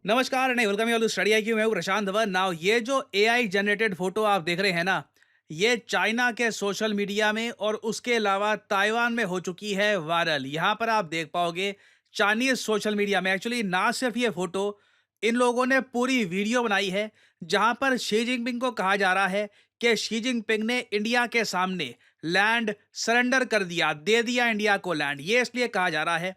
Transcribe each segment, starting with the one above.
नमस्कार नहीं welcome you study I Q मैं हूँ प्रशांत धवन। नाउ ये जो एआई जनरेटेड फोटो आप देख रहे हैं ना, ये चाइना के सोशल मीडिया में और उसके अलावा ताइवान में हो चुकी है वायरल। यहाँ पर आप देख पाओगे चाइनीज सोशल मीडिया में एक्चुअली ना सिर्फ ये फोटो, इन लोगों ने पूरी वीडियो बनाई है जहाँ पर शी जिनपिंग को कहा जा रहा है कि शी जिनपिंग ने इंडिया के सामने लैंड सरेंडर कर दिया, दे दिया इंडिया को लैंड। ये इसलिए कहा जा रहा है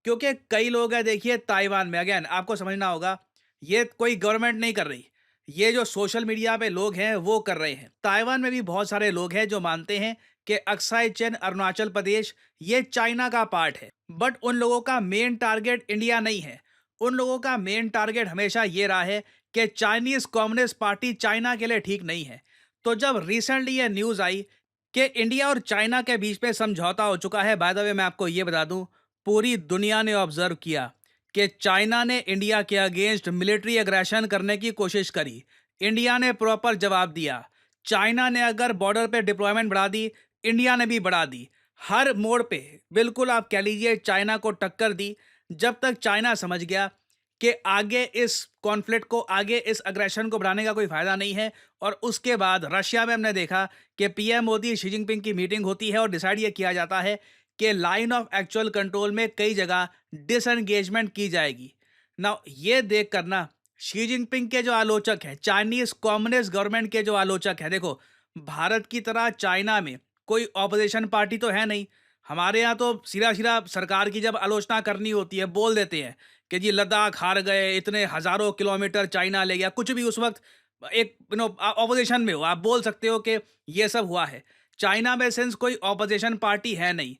क्योंकि कई लोग हैं देखिए ताइवान में, अगेन आपको समझना होगा, ये कोई गवर्नमेंट नहीं कर रही, ये जो सोशल मीडिया पे लोग हैं वो कर रहे हैं। ताइवान में भी बहुत सारे लोग हैं जो मानते हैं कि अक्साई चीन अरुणाचल प्रदेश ये चाइना का पार्ट है, बट उन लोगों का मेन टारगेट इंडिया नहीं है। उन लोगों का मेन टारगेट हमेशा ये रहा है कि चाइनीज कम्युनिस्ट पार्टी चाइना के लिए ठीक नहीं है। तो जब रिसेंटली ये न्यूज़ आई कि इंडिया और चाइना के बीच में समझौता हो चुका है, बाय द वे मैं आपको ये बता दूं, पूरी दुनिया ने ऑब्जर्व किया कि चाइना ने इंडिया के अगेंस्ट मिलिट्री एग्रेशन करने की कोशिश करी। इंडिया ने प्रॉपर जवाब दिया। चाइना ने अगर बॉर्डर पे डिप्लॉयमेंट बढ़ा दी, इंडिया ने भी बढ़ा दी। हर मोड़ पे बिल्कुल आप कह लीजिए चाइना को टक्कर दी। जब तक चाइना समझ गया कि आगे इस कॉन्फ्लिक्ट को, आगे इस अग्रेशन को बढ़ाने का कोई फायदा नहीं है। और उसके बाद रशिया में हमने देखा कि पीएम मोदी शी जिनपिंग की मीटिंग होती है और डिसाइड ये किया जाता है कि लाइन ऑफ एक्चुअल कंट्रोल में कई जगह डिसएंगेजमेंट की जाएगी। ना ये देख कर ना, शी जिनपिंग के जो आलोचक हैं, चाइनीज कम्युनिस्ट गवर्नमेंट के जो आलोचक हैं, देखो भारत की तरह चाइना में कोई ऑपोजिशन पार्टी तो है नहीं। हमारे यहाँ तो सीधा सीधा सरकार की जब आलोचना करनी होती है बोल देते हैं कि जी लद्दाख हार गए, इतने हजारों किलोमीटर चाइना ले गया, कुछ भी उस वक्त एक ऑपोजिशन में हो आप बोल सकते हो कि ये सब हुआ है। चाइना में सेंस कोई ऑपोजिशन पार्टी है नहीं।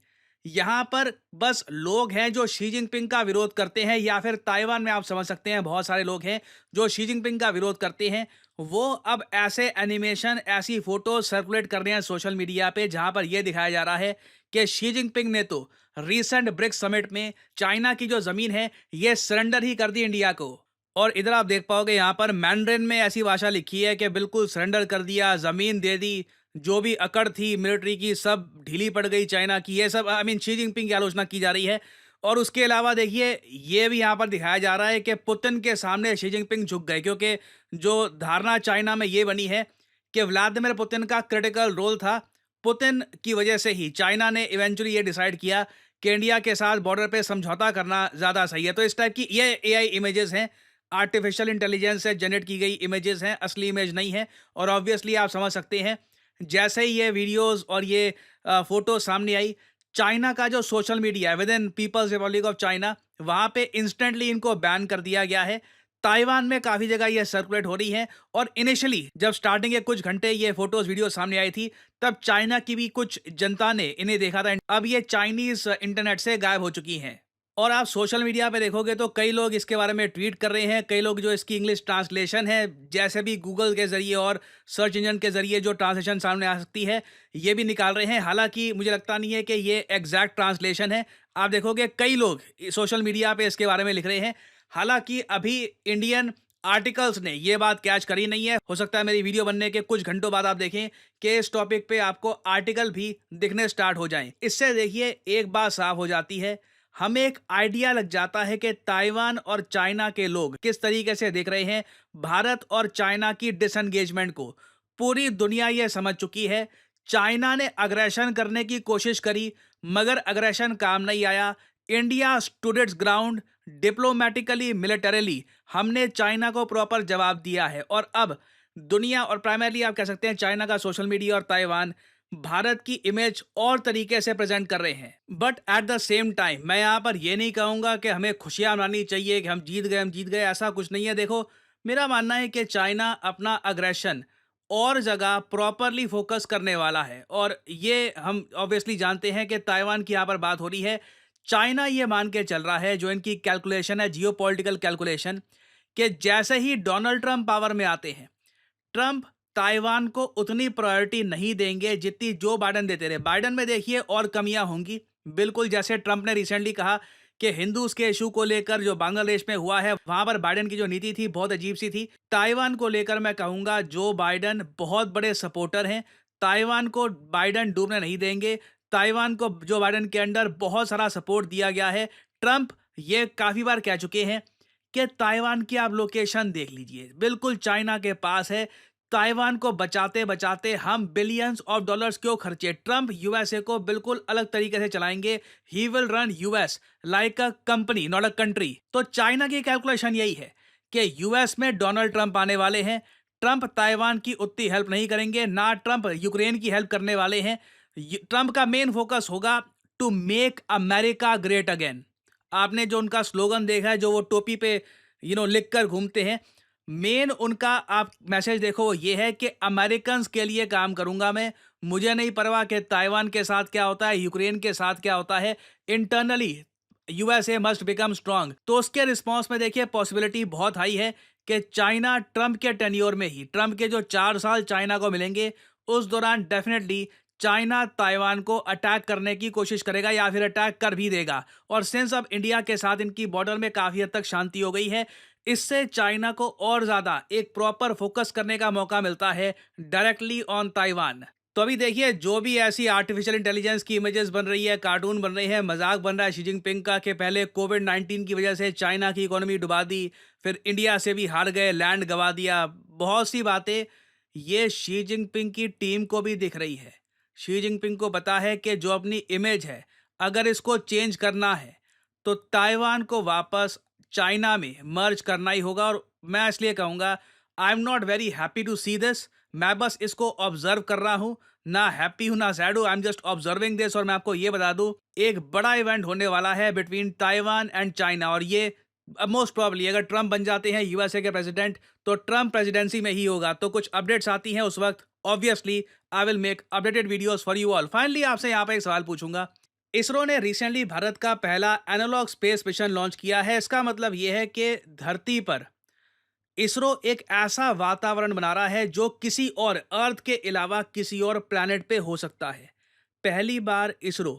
यहाँ पर बस लोग हैं जो शी जिनपिंग का विरोध करते हैं, या फिर ताइवान में आप समझ सकते हैं बहुत सारे लोग हैं जो शी जिनपिंग का विरोध करते हैं। वो अब ऐसे एनिमेशन, ऐसी फोटो सर्कुलेट कर रहे हैं सोशल मीडिया पे जहां पर यह दिखाया जा रहा है कि शी जिनपिंग ने तो रीसेंट ब्रिक्स समिट में चाइना की जो जमीन है ये सरेंडर ही कर दी इंडिया को। और इधर आप देख पाओगे यहाँ पर मैंड्रिन में ऐसी भाषा लिखी है कि बिल्कुल सरेंडर कर दिया, जमीन दे दी, जो भी अकड़ थी मिलिट्री की सब ढीली पड़ गई चाइना की। ये सब आई मीन शी जिनपिंग की आलोचना की जा रही है। और उसके अलावा देखिए ये भी यहाँ पर दिखाया जा रहा है कि पुतिन के सामने शी जिनपिंग झुक गए, क्योंकि जो धारणा चाइना में ये बनी है कि व्लादिमीर पुतिन का क्रिटिकल रोल था। पुतिन की वजह से ही चाइना ने इवेंचुअली ये डिसाइड किया कि इंडिया के साथ बॉर्डर पे समझौता करना ज़्यादा सही है। तो इस टाइप की ये एआई इमेजेस हैं, आर्टिफिशियल इंटेलिजेंस से जनरेट की गई इमेजेस हैं, असली इमेज नहीं है। और ऑब्वियसली आप समझ सकते हैं जैसे ही ये वीडियोस और ये फोटो सामने आई, चाइना का जो सोशल मीडिया है with in people's Republic of China, वहां पे इंस्टेंटली इनको बैन कर दिया गया है। ताइवान में काफी जगह ये सर्कुलेट हो रही है। और इनिशियली जब स्टार्टिंग के कुछ घंटे ये फोटोज वीडियो सामने आई थी, तब चाइना की भी कुछ जनता ने इन्हें देखा था। अब ये चाइनीज इंटरनेट से गायब हो चुकी हैं। और आप सोशल मीडिया पे देखोगे तो कई लोग इसके बारे में ट्वीट कर रहे हैं, कई लोग जो इसकी इंग्लिश ट्रांसलेशन है, जैसे भी गूगल के ज़रिए और सर्च इंजन के ज़रिए जो ट्रांसलेशन सामने आ सकती है, ये भी निकाल रहे हैं। हालांकि मुझे लगता नहीं है कि ये एग्जैक्ट ट्रांसलेशन है। आप देखोगे कई लोग सोशल मीडिया पे इसके बारे में लिख रहे हैं। हालांकि अभी इंडियन आर्टिकल्स ने ये बात कैच करी नहीं है। हो सकता है मेरी वीडियो बनने के कुछ घंटों बाद आप देखें कि इस टॉपिक पे आपको आर्टिकल भी दिखने स्टार्ट हो जाएं। इससे देखिए एक बात साफ हो जाती है, हमें एक आइडिया लग जाता है कि ताइवान और चाइना के लोग किस तरीके से देख रहे हैं भारत और चाइना की डिसएंगेजमेंट को। पूरी दुनिया यह समझ चुकी है चाइना ने अग्रेशन करने की कोशिश करी, मगर अग्रेशन काम नहीं आया। India stood it's ground diplomatically, militarily. हमने चाइना को प्रॉपर जवाब दिया है। और अब दुनिया और प्राइमरली आप कह सकते हैं चाइना का सोशल मीडिया और ताइवान भारत की इमेज और तरीके से प्रेजेंट कर रहे हैं। But at the same time मैं यहाँ पर यह नहीं कहूँगा कि हमें खुशियाँ मनानी चाहिए कि हम जीत गए, हम जीत गए, ऐसा कुछ नहीं है। देखो मेरा मानना है कि चाइना अपना अग्रेशन और जगह प्रॉपरली फोकस करने वाला है। और ये हम ऑब्वियसली जानते हैं कि ताइवान की यहाँ पर बात हो रही है। चाइना ये मान के चल रहा है, जो इनकी कैलकुलेशन है, जियोपॉलिटिकल कैलकुलेशन, कि जैसे ही डोनाल्ड ट्रंप पावर में आते हैं, ट्रंप ताइवान को उतनी प्रायोरिटी नहीं देंगे जितनी जो बाइडन देते रहे। बाइडन में देखिए और कमियां होंगी, बिल्कुल जैसे ट्रंप ने रिसेंटली कहा कि हिंदूज के इशू को लेकर जो बांग्लादेश में हुआ है, वहां पर बाइडन की जो नीति थी बहुत अजीब सी थी। ताइवान को लेकर मैं कहूंगा जो बाइडन बहुत बड़े सपोर्टर हैं। ताइवान को बाइडन डूबने नहीं देंगे। ताइवान को जो बाइडन के अंडर बहुत सारा सपोर्ट दिया गया है। ट्रंप ये काफी बार कह चुके हैं कि ताइवान की आप लोकेशन देख लीजिए, बिल्कुल चाइना के पास है। ताइवान को बचाते बचाते हम बिलियंस ऑफ डॉलर्स क्यों खर्चे? ट्रंप यूएसए को बिल्कुल अलग तरीके से चलाएंगे। He will run US like a company, not a country. तो चाइना की कैलकुलेशन यही है कि यूएस में डोनाल्ड ट्रंप आने वाले हैं। ट्रंप ताइवान की उतनी हेल्प नहीं करेंगे, ना ट्रंप यूक्रेन की हेल्प करने वाले हैं। ट्रंप का मेन फोकस होगा to make America great again. आपने जो उनका स्लोगन देखा है, जो वो टोपी पे लिख कर घूमते हैं, मेन उनका आप मैसेज देखो वो ये है कि अमेरिकन्स के लिए काम करूंगा मैं। मुझे नहीं परवाह कि ताइवान के साथ क्या होता है, यूक्रेन के साथ क्या होता है। Internally USA must become strong. तो उसके रिस्पॉन्स में देखिए पॉसिबिलिटी बहुत हाई है कि चाइना ट्रंप के टेन्योर में ही, ट्रंप के जो 4 साल चाइना को मिलेंगे उस दौरान डेफिनेटली चाइना ताइवान को अटैक करने की कोशिश करेगा या फिर अटैक कर भी देगा। और सिंस अब इंडिया के साथ इनकी बॉर्डर में काफी हद तक शांति हो गई है, इससे चाइना को और ज्यादा एक प्रॉपर फोकस करने का मौका मिलता है डायरेक्टली ऑन ताइवान। तो अभी देखिए जो भी ऐसी आर्टिफिशियल इंटेलिजेंस की इमेजेस बन रही है, कार्टून बन रहे हैं, मजाक बन रहा है शी जिनपिंग का कि पहले कोविड-19 की वजह से चाइना की इकोनॉमी डुबा दी, फिर इंडिया से भी हार गए, लैंड गवा दिया, बहुत सी बातें ये शी जिनपिंग की टीम को भी दिख रही है। शी जिनपिंग को पता है कि जो अपनी इमेज है, अगर इसको चेंज करना है तो ताइवान को वापस चाइना में मर्ज करना ही होगा। और मैं इसलिए कहूँगा, I am not very happy to see this. मैं बस इसको ऑब्जर्व कर रहा हूँ, ना हैप्पी हूँ ना सैड हूँ, I am just observing this. और मैं आपको ये बता दूँ, एक बड़ा इवेंट होने वाला है बिटवीन ताइवान एंड चाइना। और ये मोस्ट प्रॉब्ली अगर ट्रंप बन जाते हैं यूएसए के प्रेसिडेंट, तो ट्रंप प्रेसिडेंसी में ही होगा। तो कुछ अपडेट्स आती हैं उस वक्त, obviously I will make updated videos for you all. Finally आपसे यहाँ पे एक सवाल पूछूंगा। इसरो ने रिसेंटली भारत का पहला एनालॉग स्पेस मिशन लॉन्च किया है। इसका मतलब यह है कि धरती पर इसरो एक ऐसा वातावरण बना रहा है जो किसी और अर्थ के अलावा किसी और प्लैनेट पे हो सकता है। पहली बार इसरो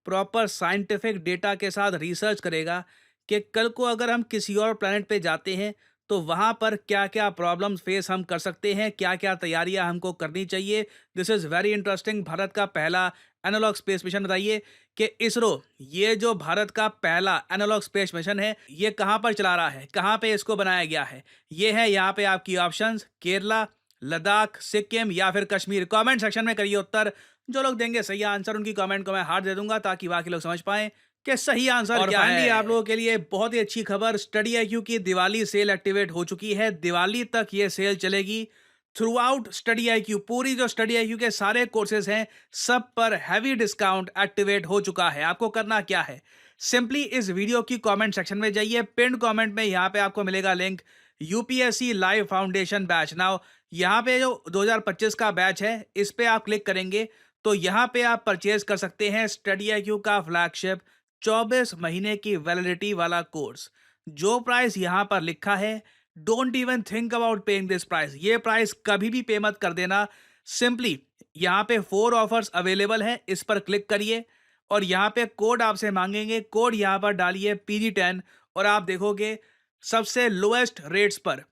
प्रॉपर साइंटिफिक डेटा के साथ रिसर्च करेगा कि कल को अगर हम किसी और प्लैनेट पे जाते हैं तो वहाँ पर क्या क्या प्रॉब्लम्स फेस हम कर सकते हैं, क्या क्या तैयारियां हमको करनी चाहिए। This is very interesting. Bharat का पहला एनालॉग स्पेस मिशन। बताइए कि इसरो ये जो भारत का पहला एनालॉग स्पेस मिशन है ये कहाँ पर चला रहा है, कहाँ पे इसको बनाया गया है। ये है यहाँ पे आपकी ऑप्शंस, केरला, लद्दाख, सिक्किम या फिर कश्मीर। कमेंट सेक्शन में करिए उत्तर। जो लोग देंगे सही आंसर उनकी कमेंट को मैं हार्ट दे दूंगा ताकि बाकी लोग समझ पाएं कि सही आंसर और क्या फाइनली है। आप आप लोगों के लिए बहुत ही अच्छी खबर, स्टडी आईक्यू की दिवाली सेल एक्टिवेट हो चुकी है। दिवाली तक ये सेल चलेगी थ्रू आउट। स्टडी आईक्यू, पूरी जो स्टडी आईक्यू के सारे कोर्सेज हैं सब पर हैवी डिस्काउंट एक्टिवेट हो चुका है। आपको करना क्या है, सिंपली इस वीडियो की कमेंट सेक्शन में जाइए, पिन कमेंट में यहाँ पे आपको मिलेगा link UPSC live foundation batch. Now यहाँ पे जो 2025 का बैच है इस पे आप क्लिक करेंगे तो यहाँ पे आप परचेज कर सकते हैं स्टडी आईक्यू का फ्लैगशिप 24 महीने की वैलिडिटी वाला कोर्स। जो प्राइस यहाँ पर लिखा है, don't even think about paying this price. ये प्राइस कभी भी पे मत कर देना। सिंपली यहाँ पे 4 ऑफर्स अवेलेबल हैं, इस पर क्लिक करिए और यहाँ पे कोड आपसे मांगेंगे, कोड यहाँ पर डालिए PG10 और आप देखोगे सबसे लोएस्ट रेट्स पर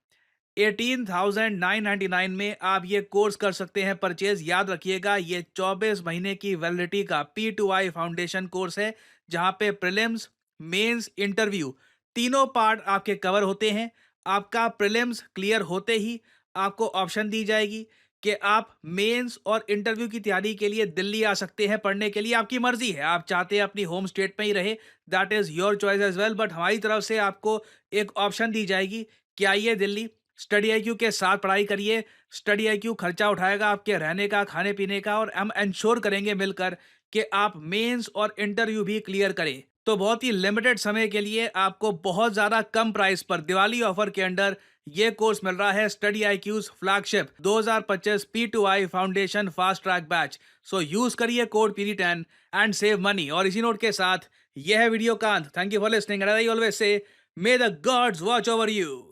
18,999 में आप ये कोर्स कर सकते हैं परचेज। याद रखिएगा ये 24 महीने की वैलिडिटी का P2I फाउंडेशन कोर्स है जहां पे प्रीलिम्स, मेंस, इंटरव्यू तीनों पार्ट आपके कवर होते हैं। आपका प्रीलिम्स क्लियर होते ही आपको ऑप्शन दी जाएगी कि आप मेंस और इंटरव्यू की तैयारी के लिए दिल्ली आ सकते हैं पढ़ने के लिए। आपकी मर्जी है, आप चाहते हैं अपनी होम स्टेट में ही रहे, that is your choice as well. But हमारी तरफ से आपको एक ऑप्शन दी जाएगी कि आइए दिल्ली, स्टडी आईक्यू के साथ पढ़ाई करिए। स्टडी आईक्यू खर्चा उठाएगा आपके रहने का, खाने पीने का, और हम इंश्योर करेंगे मिलकर कि आप मेंस और इंटरव्यू भी क्लियर करें। तो बहुत ही लिमिटेड समय के लिए आपको बहुत ज़्यादा कम प्राइस पर दिवाली ऑफर के अंडर ये कोर्स मिल रहा है, study IQ's flagship 2025 P2I foundation fast track batch. So use करिए code PG10 and save money. और इसी नोट के साथ यह है वीडियो का अंत। Thank you for listening and I always say may the gods watch over you.